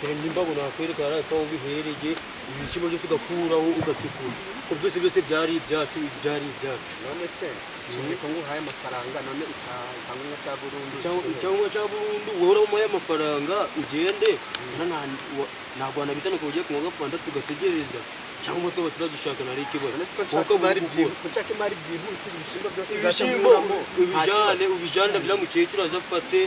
dore nimbabona kwerekana ko bihereye ibishimo byose ugakuraho ugacukura ko byose byari ibyacu none se ko nguhaye amafaranga none icyangombwa cya burundu wowe umuhaye amafaranga ugende ntabwo wanabitana ko ugiye ku wa gatandatu tugategereza cyangwa twaba turagishaka nari ikibazo nshaka imari byihuse ibishimbo byose ubijyane bya mukecuru azafate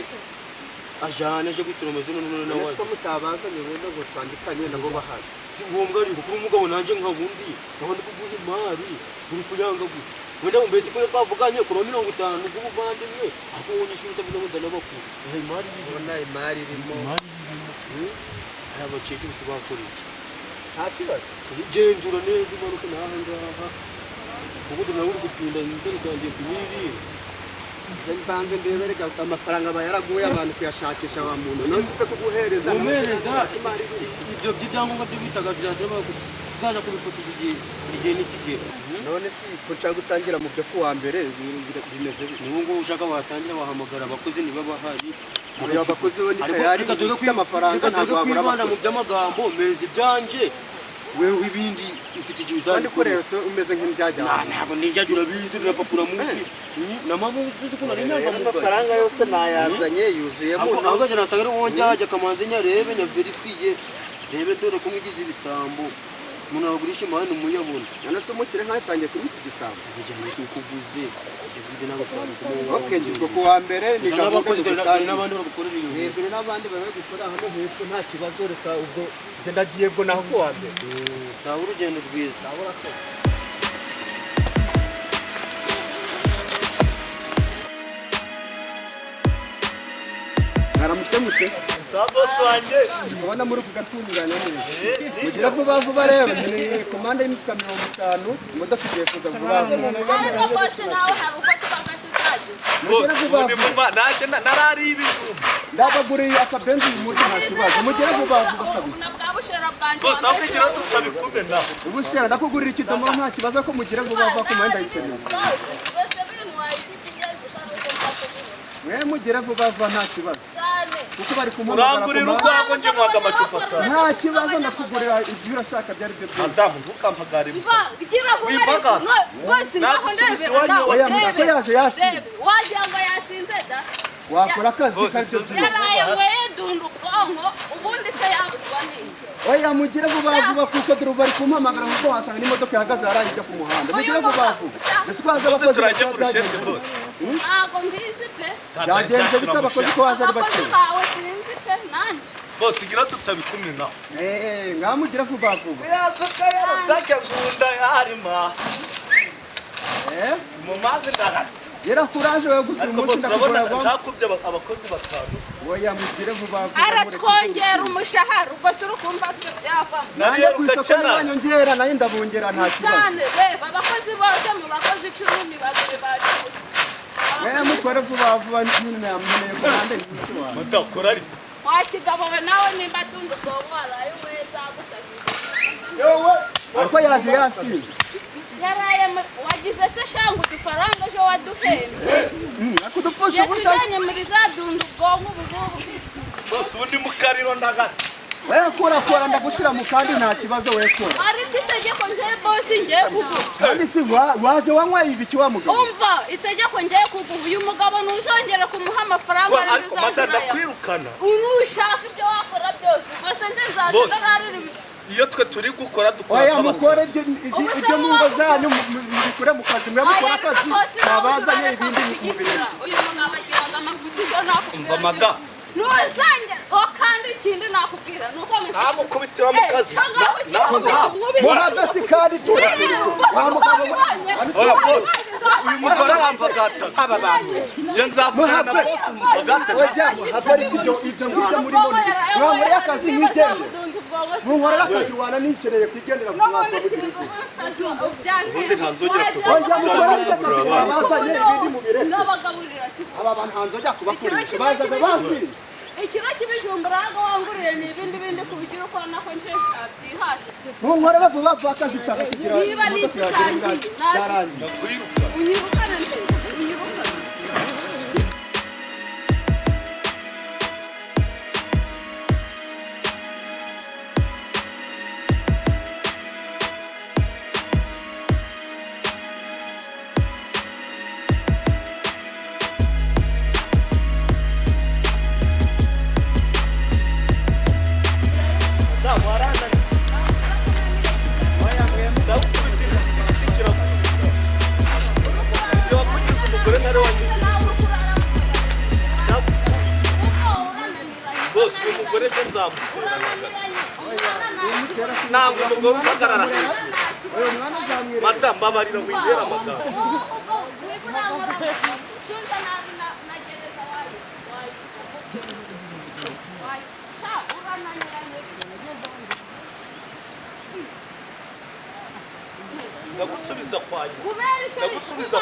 ajana aje gutura amazina none nawe ko mutabazanye wenda ngo twandikanye nabo bahari si ngombwa ariko kuri umugabo nanjye nkabundi nabandi kuguha imari uri kuyanga gute wenda umbese ko twavuganye kuri 50 z'ubuvandimwe ako wonyishyura utavuga ngo ndanabakuru imari irimo abakecuru tubakora iki nta kibazo genzura neza imanuka naho ngaha ubundi nawe uri gupinda indero zanjye kumiri mbanze ndebere amafaranga bayaraguye abantu kuyashakisha wa muntu none ufite kuguhereza imari ibyo by'ibyangombwa byo bitaga tuzaja kubifata igihe n'ikigero none si ko nshaka gutangira mu byo kuwa mbere bimeze bite niwo ngo ushaka watangira wahamagara abakozi niba bahari abakozi bo ni tayari ufite amafaranga ntabwo wabura abakozi mu by'amagambo meze ibyanje wewe ibindi ufite igihe kandi ko rero umeze nk'imbyajya ntabwo nijyaje urabizi urapapura munsi na mama uzi ko nari nyanga amafaranga yose nayazanye yuzuyemo ahubwo njye natangire wonjya kamanze nyarebe nya verifiye rebe dore ko mwigize ibisambo umuntu agurisha imana umuyabona none se umukire nkatangiye kuri iki gisambo bijya muri kuguze nabo okay ngirwa ku wa mbere ni n'abakozi n'abandi bagukorera iyo hejuru n'abandi bari gukora hano hepfo nta kibazo reka ubwo ndagiye bwo naho ku wa mbere sawa urugendo rwiza naramutse mute boss wanjye ubona muri kugatunganya neza mugira vuba rero ni komanda y'imitsika 50 imodoka igiye kuza vuba naje narari ibijumba ndabaguriye akabenzi umuntu nta kibazo mugere vuba kabisa boss aho kugira tutabikumena ubushera ndakugurira ikidomoro nta kibazo ko mugire vuba ku mwenda yikeneye mugire vuba nta kibazo kuko bari kumuhamagara urangurira urwango nje mwaga amacupa nta kibazo ndakugurira ibyo urashaka byari byo byose madamu ntukampagare gira vuba bose ngaho ndebera oya ko yaje yasinze wagira ngo yasinze da wakora akazi bose yaraye ngo yedundu ubwonko ubundi se yabuzwa n'iki oya mugire vuba kuko dore bari kumuhamagara kuko wasanga n'imodoka ihagaze yarayijya ku muhanda mugire vuba ese kwaza abakozi turajya ku rushete bose ntago mbizi pe byagenze bita abakozi ko waje ari bake sinzi pe nanje bose gira tutabikumena ngamugire vuba yasaka yarasaka gunda yarima mu mazi ndarasa yera kuraje we gusura umunsi ndakubona ndakubye abakozi batanu oya mugire vuba aratwongera umushahara ubwo se urukumva byo byava nari kwisokana nyongera nayo ndabongera nta kibazo cyane reba abakozi bose mu bakozi 10 babiri baje mutware vuba nyine namenye ko nande n'icyo wawe mudakora ari wakigabo nawe nimba dundu bwongwara ayo weza gutagiza yowe ariko yaje yasinze yaraye wagize se shangu dufaranga jo waduhembye akudupfusha ubusa yatujanye muri za dundu bwonko ubugubu bose undi mukariro ndagasa kora ndagushira mu kandi nta kibazo wekora ari itegeko ngiye bosi ngiye kuguha kandi si waje wanywa ibiki wa mugabo umva itegeko ngiye kuguha uyu mugabo ntuzongera kumuha amafaranga ariko madanda kwirukana unushaka ibyo wakora byose ubwo nje nzaza iyo twe turi gukora dukora oya mukore ibyo mu ngo zanyu mubikure mu kazi mwe mukora akazi babazanye ibindi mubirenge uyu mugabo agiraga amavuta ibyo nakubwira umva mada ntuzange kandi ikindi nakubwira nuko ntamukubitira mu kazi muhave si kandi tura wa mugabo oya bose uyu mugore arampagata aba bantu je nzavugana na bose umugata oya muhave ariko ibyo ngibyo muri moni mwamuri akazi nk'igende munkorera akazi wana nicereye kwigendera ku mwaka ubundi ntanzongera kuza oya mukora ibyo akazi babazanye ibindi mubireke n'abagaburira aba bantu hanzojya kubakoresha bazaga basinze ikiro cy'ibijumba raga wangurire ni ibindi kubigira uko nako nsheshe atihashe munkorera vuba akazi cyane kugira niba nizitangiye yarangiye unyirukana nde unyirukana wagize bose umugore se nzamutera ntabwo umugore uhagarara hejuru madamu babarira wigera madamu ndagusubiza kwayo ndagusubiza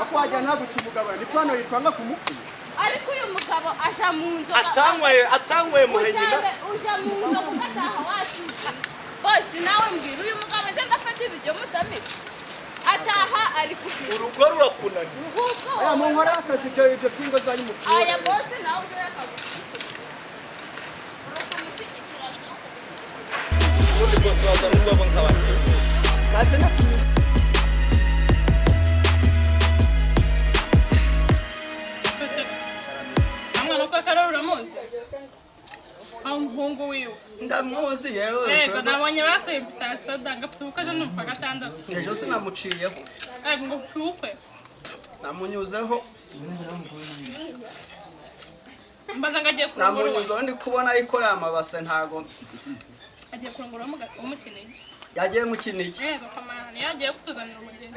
akwajya ntabwo kimugabana ni kwano yitwanga kumukuru ariko uyu mugabo aja mu nzu atangwaye muhenyina uja mu nzu ugataha wasize bose nawe mbwira uyu mugabo nje ndafata ibiryo mutamike ataha ari kugira urugo rurakunaniye aya mu nkora akazi ibyo twingo zanyu mukuru aya bose nawe uje yakagushikira ubundi bose waza n'ubwo nk'abandi ntacyo nakiye uko karora muzi umuhungu wiwe ndamuzi yewe yego nabonye basuye invitation ndagafite ubukaje numva gatandatu ejo sinamuciyeho ngo kupe namunyuzeho mbaza ngagiye kurangura namunyuzeho ndi kubona yikoreye amabase ntago agiye kurangura umukinigi yagiye mu kinigi yego kamana yagiye kutuzanira umugeni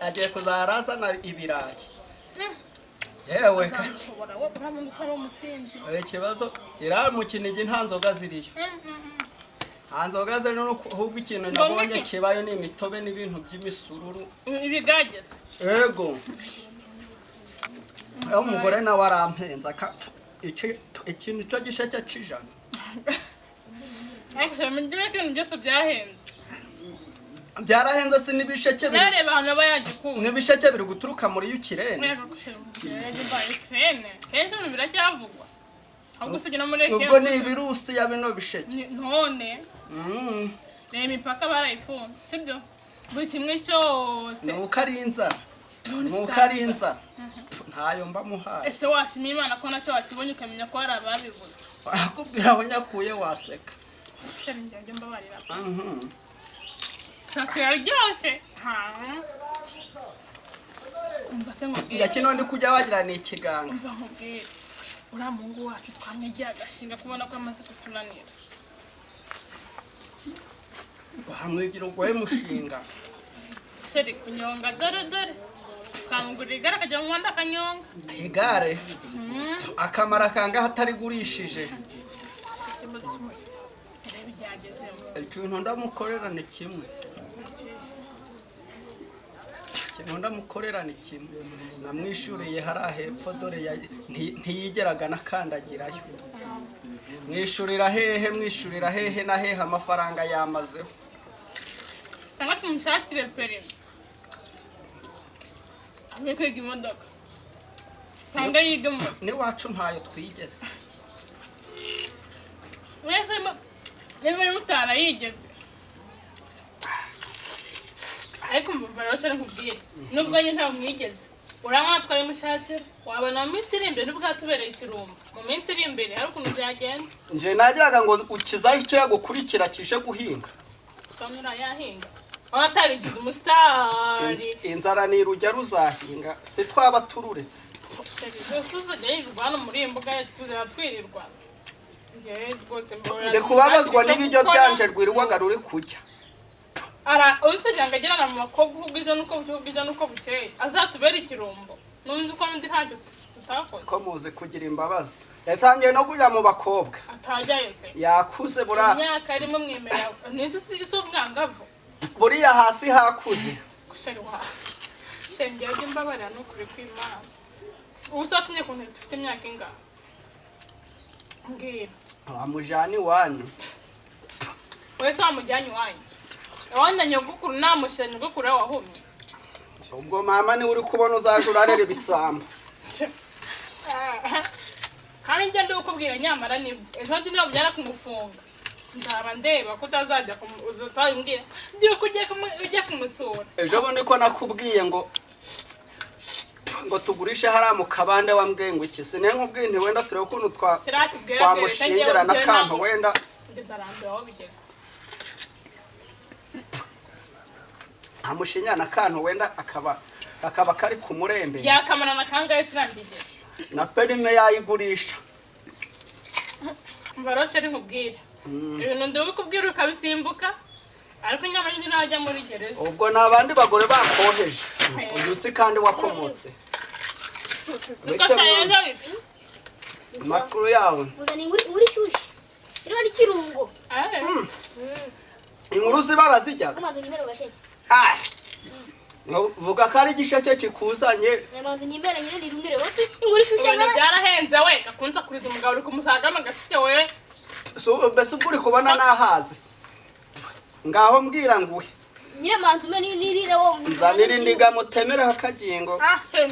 agiye kuzarazana ibirayi yewe ikibazo ira mu kinigi nta nzoga ziriyo nta nzoga ziri ahubwo ikintu nabonye kibayo ni imitobe n'ibintu by'imisururu ibigageze yego aho umugore nawe arampenza ikintu cyo gisheke cijana ariko mu gihe kintu byose byahenze byarahenze si n'ibisheke biri abantu bayagikura n'ibisheke biri guturuka muri Ukraine kenshi biracyavugwa ahubwo sigira muri ubwo ni virusi ya bino bisheke none imipaka barayifunze sibyo buri kimwe cyose nuko ari inzara ntayo mba muhaye ese washimira Imana ko nacyo wakibonye ukamenya ko hari ababivuze akubwira aho nyakuye waseka njye mbabarira Sakiryose. Ya kino ndi kujya wagira ni ikiganga. Umva nkubwire. Ura Mungu wacu twamwigiye agashinga kubona ko amaze kutunanira. Bamwigira ugoye mushinga. Sheri kunyonga dore. Kangura igare kajya mu Rwanda kanyonga. Igare. Akamara kanga hatari gurishije. Ikintu ndamukorera ni kimwe. Ndamukorera ni kimwe namwishuriye hari ahepfo dore ntiyigeraga nakandagirayo mwishurira hehe na hehe amafaranga yamazeho cyangwa tumushakire perimi amwe kwiga imodoka cyangwa yiga mu n'iwacu ntayo twigeze wese niba mutara yigeze ariko mbarasha nkubwire nubwo nyine nta mwigeze urangana twari mushakira wabana mu minsi iri imbere nubwo hatubereye ikirumba mu minsi iri imbere hari ukuntu byagenda nje nagiraga ngo ukizaje cyo gukurikira kije guhinga somera yahinga abatarigize umusitari inzara ni rujya ruzahinga se twaba tururetse Suzuge y'irwana muri imbuga tuzera twirirwa nde kubabazwa n'ibiryo byanje rwirirwaga ruri kujya ara unsajanga gerana mu makobwa ubwiza nuko bukeye azatubera ikirumbo nunzi uko ndi ntacyo tutakoze ko muze kugira imbabazi yatangiye no kujya mu bakobwa atajyayo se yakuze bura imyaka arimo mwemera nisi si ubwangavu buriya hasi hakuze gushari wa shengera imbabarira no kuri kwimana ubusatumye ko ntufite imyaka ingahe mbwira amujani wanyu wese amujyanye wanyu Wana nyogukuru namushira nyogukuru wahumye. Ubwo mama ni uri kubona uzajurarera ibisambo. Kandi njye ndukubwira nyamara ni ejo ndi no byara kumufunga. Ndaba ndeba ko utazajya uzatayimbwira. Ndiye kujya kumusura. Ejo bo niko nakubwiye ngo tugurishe hara mu kabande wambwiye ngo iki se nkubwiye nti wenda turebe ukuntu twamushingira na kampa wenda ndarambe aho bigeze. amushinya na kantu wenda akaba kari ku murembe yakamarana kangahe sirangije na perime yayigurisha mbaroshe ari nkubwira ibintu ndabikubwira ukabisimbuka ariko nyama nyine najya muri gereza ubwo nabandi bagore bakoheje uyu si kandi wakomotse makuru yawe uzana inkuru shyushye iriho n'ikirungo inkuru zibarazijya kumanza nyimero gasheke vuga ko ari igisheke kikuzanye yamanza nyimero nyine nirumire wose inkuru shyushye ibintu byarahenze we gakunza kuriza umugabo uri kumusagama gashike we mbese ubwo uri kubona nahaze ngaho mbwira nguhe nyine manza ume nirire wo nzanira indiga mutemera akagingo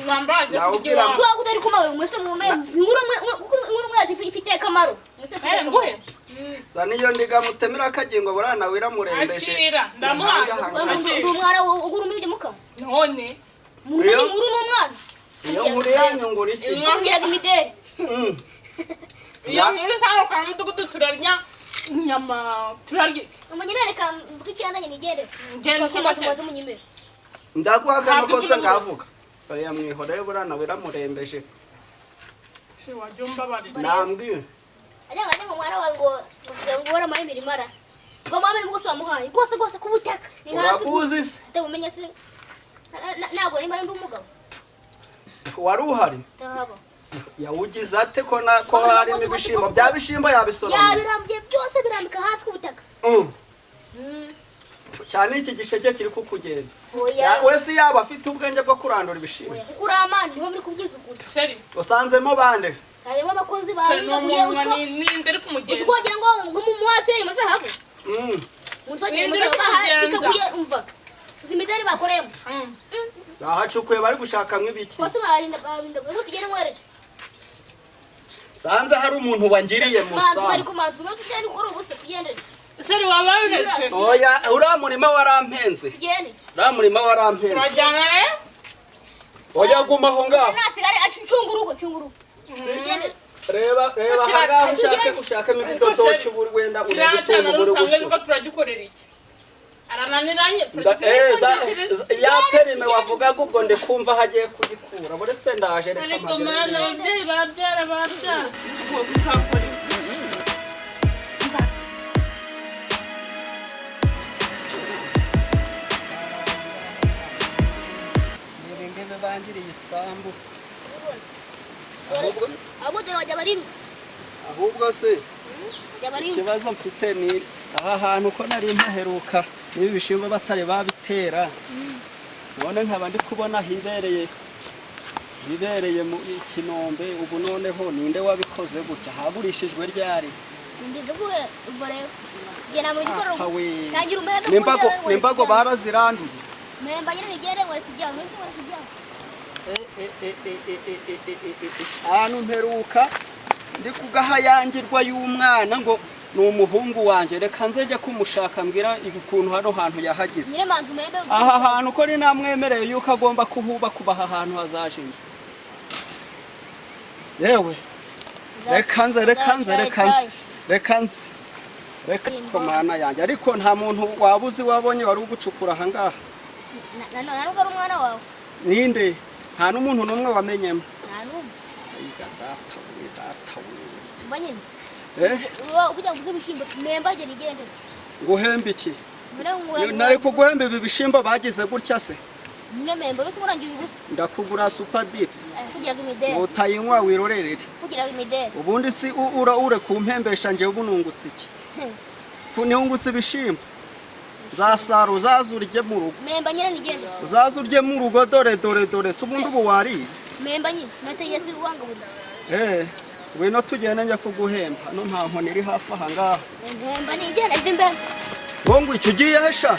mwambaje kugira ngo tuwa kutari kumawe mwese mwume inkuru mwazi ifite akamaro mwese ifite nguhe zana iyo ndiga mutemera akagingo burana wiramurembeje akira ndamuhaje umwana ugura umubye mukamo none muzanye inkuru n'umwana iyo nkuru yanyungura iki ngiraga imideri iyo nkuru sano kwa mutugudu turarya inyama turarya umanyine reka mbicyandanye nigere ngende kumaza munyimero ndaguhagana kose ngavuga oya mwihoreye burana wiramurembeje wajumba bari nambwiye ajya ngo mwana wawe ngo wara maye mirimara ngo mama ni mugoso wamuhaye gose kubutaka ni hasi urakuzi se umenye se nago nimba ndi umugabo wari uhari tahaba yawugize ate ko harimo ibishimbo bya bishimbo yabisoromye yabirambye byose birambika hasi kubutaka cyane iki gisheke kiri kukugenza oya wese yaba afite ubwenge bwo kurandura ibishimbo kurama niho muri kubyiza ukuri sheri usanzemo bande harimo abakozi sheri babigabuye n'umuntu ninde ari kumugenda uzikogira ngo umuwase imaze habu munsogera kikaguye umva zimidari bakoremo bahacukuye bari gushakamwe ibiki bose barinda ngo tugere mwereje sanze hari umuntu wangiriye manzi bari musa kumanza umaze ugende ukora ubuse tugendere sheri wabaye oya uriya murima warampenze tugende uriya murima warampenze turajyana rero oya guma aho ngaho nasigare acungurugo tugende reba hangaho ushakemo ibidodoki wenda urebe utuntu muri gusu ko turagikorera iki arananiranye ya perime wavugaga ubwo ndi kumva hagiye kugikura buretse ndaje reka ariko mana ababyeyi babyara ngo tuzakora iki ngebe bangiriye isambu abodero bajya barinutse ahubwo se ikibazo mfite ni aha hantu ko nari mpaheruka niba ibishimbo batari babitera none nkaba ndi kubona hibereye mu Kinombe ubu noneho ninde wabikoze gutya hagurishijwe ryari ndize kuwe ubwo rero gena muri gikoro kagira umene nimbago baraziranduye memba nyine nigere ngo tujya muri se tujya ahantu mperuka ndi kugahayangirwa y'umwana ngo ni umuhungu wanje reka nzeje kumushaka mbwira ukuntu hano hantu yahagize nyine manzi umende aha hantu ko ni namwemereye yuko agomba kuhuba kubaha ahantu hazaje inzu yewe reka nze komana yanjye ariko nta muntu wabuzi wabonye wari ugucukura aha ngaha ntabwo ari umwana wawe ninde nta n'umuntu n'umwe wamenyemo nta n'umwe data mba nyine kugira ngo ibishimbo membaje nigende nguhembe iki nari kuguhemba ibi bishimbo bagize gutya se nyine memba uretse urangiye ubusa ndakugura super deep kugira ngo imideri utayinywa wirorerere kugira ngo imideri ubundi si ure kumpembesha nje ubunungutse iki kunihungutse ibishimbo nzasara uzazurye mu rugo memba nyine nigende uzazurye mu rugo dore ubundi ubu wariye memba nyine nategetse uwanga buda wino tugende njya kuguhemba no nta nkoni iri hafi aha ngaha memba nigende imbere ngo icyo ugiye hesha